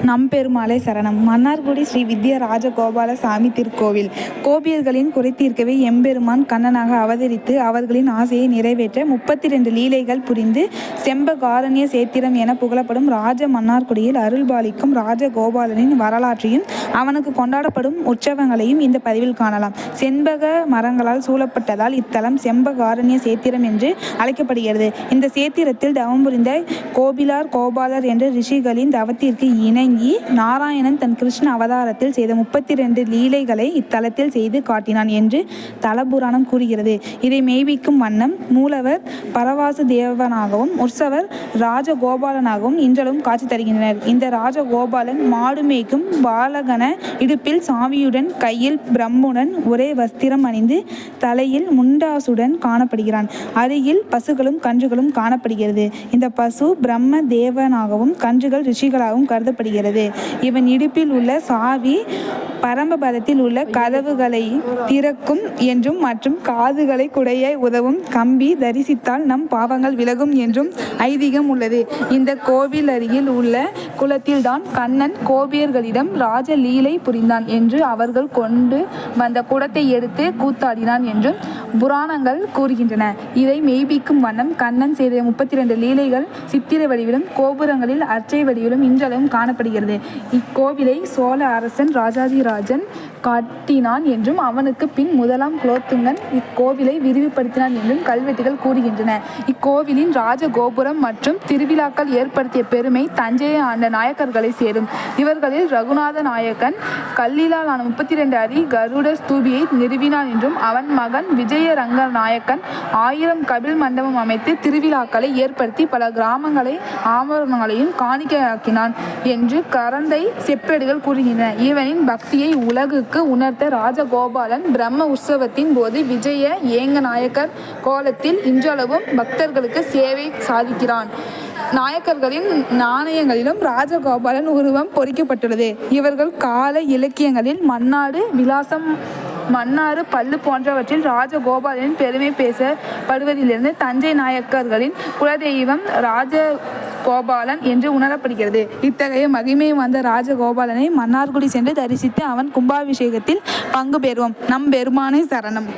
நம்பெருமாளே சரணம். மன்னார்குடி ஸ்ரீ வித்ய ராஜகோபாலசாமி திருக்கோவில். கோபியர்களின் குறை தீர்க்கவே எம்பெருமான் கண்ணனாக அவதரித்து அவர்களின் ஆசையை நிறைவேற்ற 32 லீலைகள் புரிந்து செம்பகாரண்ய சேத்திரம் என புகழப்படும் ராஜ மன்னார்குடியில் அருள்பாலிக்கும் ராஜகோபாலனின் வரலாற்றையும் அவனுக்கு கொண்டாடப்படும் உற்சவங்களையும் இந்த பதிவில் காணலாம். செண்பக மரங்களால் சூழப்பட்டதால் இத்தலம் செம்பகாரண்ய சேத்திரம் என்று அழைக்கப்படுகிறது. இந்த சேத்திரத்தில் தவம் புரிந்த கோபிலார் கோபாலர் என்ற ரிஷிகளின் தவத்திற்கு இணங்கி நாராயணன் தன் கிருஷ்ண அவதாரத்தில் செய்த 32 லீலைகளை இத்தலத்தில் செய்து காட்டினான் என்று தலபுராணம் கூறுகிறது. இதை மெய்ப்பிக்கும் வண்ணம் மூலவர் பரவாசு தேவனாகவும் உற்சவர் ராஜகோபாலனாகவும் இன்றளவும் காட்சி தருகின்றனர். இந்த ராஜகோபாலன் மாடு மேய்க்கும் பாலகன இடுப்பில் சாவியுடன் கையில் பிரம்முடன் ஒரே வஸ்திரம் அணிந்து தலையில் முண்டாசுடன் காணப்படுகிறான். அருகில் பசுகளும் கன்றுகளும் காணப்படுகிறது. இந்த பசு பிரம்ம தேவனாகவும் கன்றுகள் ரிஷிகளாகவும் கருதப்படுகிறது. இவன் இடுப்பில் உள்ள சாவி பரமபதத்தில் உள்ள கதவுகளை திறக்கும் என்றும் மற்றும் காதுகளை குடைய உதவும் கம்பி தரிசித்தால் நம் பாவங்கள் விலகும் என்றும் ஐதீகம் உள்ளது. இந்த கோவில் அருகில் உள்ள குளத்தில் தான் கண்ணன் கோபியர்களிடம் ராஜ லீலை புரிந்தான் என்று அவர்கள் கொண்டு வந்த குடத்தை எடுத்து கூத்தாடினான் என்றும் புராணங்கள் கூறுகின்றன. இதை மெய்ப்பிக்கும் வண்ணம் கண்ணன் செய்த 32 லீலைகள் சித்திர வடிவிலும் கோபுரங்களில் அர்ச்சை வடிவிலும் இன்றளவும் காணப்படுகிறது. இக்கோவிலை சோழ அரசன் ராஜாதிராஜன் கட்டினான் என்றும் அவனுக்கு பின் முதலாம் குலோத்துங்கன் இக்கோவிலை விரிவுபடுத்தினான் என்றும் கல்வெட்டுகள் கூறுகின்றன. இக்கோவிலின் ராஜகோபுரம் மற்றும் திருவிழாக்கள் ஏற்படுத்திய பெருமை தஞ்சையை ஆண்ட நாயக்கர்களை சேரும். இவர்களில் ரகுநாத நாயக்கன் கல்லிலால் ஆன 32 அடி கருட ஸ்தூபியை நிறுவினான் என்றும் அவன் மகன் விஜயரங்க நாயக்கன் 1000 கபில் மண்டபம் அமைத்து திருவிழாக்களை ஏற்படுத்தி பல கிராமங்களை ஆபரணங்களையும் காணிக்கையாக்கினான் என்று கரந்தை செப்பேடுகள் கூறுகின்றன. இவனின் பக்தியை உலகுக்கு உணர்த்த ராஜகோபாலன் பிரம்ம உற்சவத்தின் போது விஜய ஏங்க நாயக்கர் கோலத்தில் இன்றளவும் பக்தர்களுக்கு சேவை சாதிக்கிறான். நாயக்கர்களின் நாணயங்களிலும் ராஜகோபாலன் உருவம் பொறிக்கப்பட்டுள்ளது. இவர்கள் கால இலக்கியங்களில் மன்னாடு விலாசம் மன்னாறு பல்லு போன்றவற்றில் ராஜகோபாலனின் பெருமை பேசப்படுவதிலிருந்து தஞ்சை நாயக்கர்களின் குலதெய்வம் ராஜகோபாலன் என்று உணரப்படுகிறது. இத்தகைய மகிமை வந்த ராஜகோபாலனை மன்னார்குடி சென்று தரிசித்து அவன் கும்பாபிஷேகத்தில் பங்கு பெறுவோம். நம்பெருமானே சரணம்.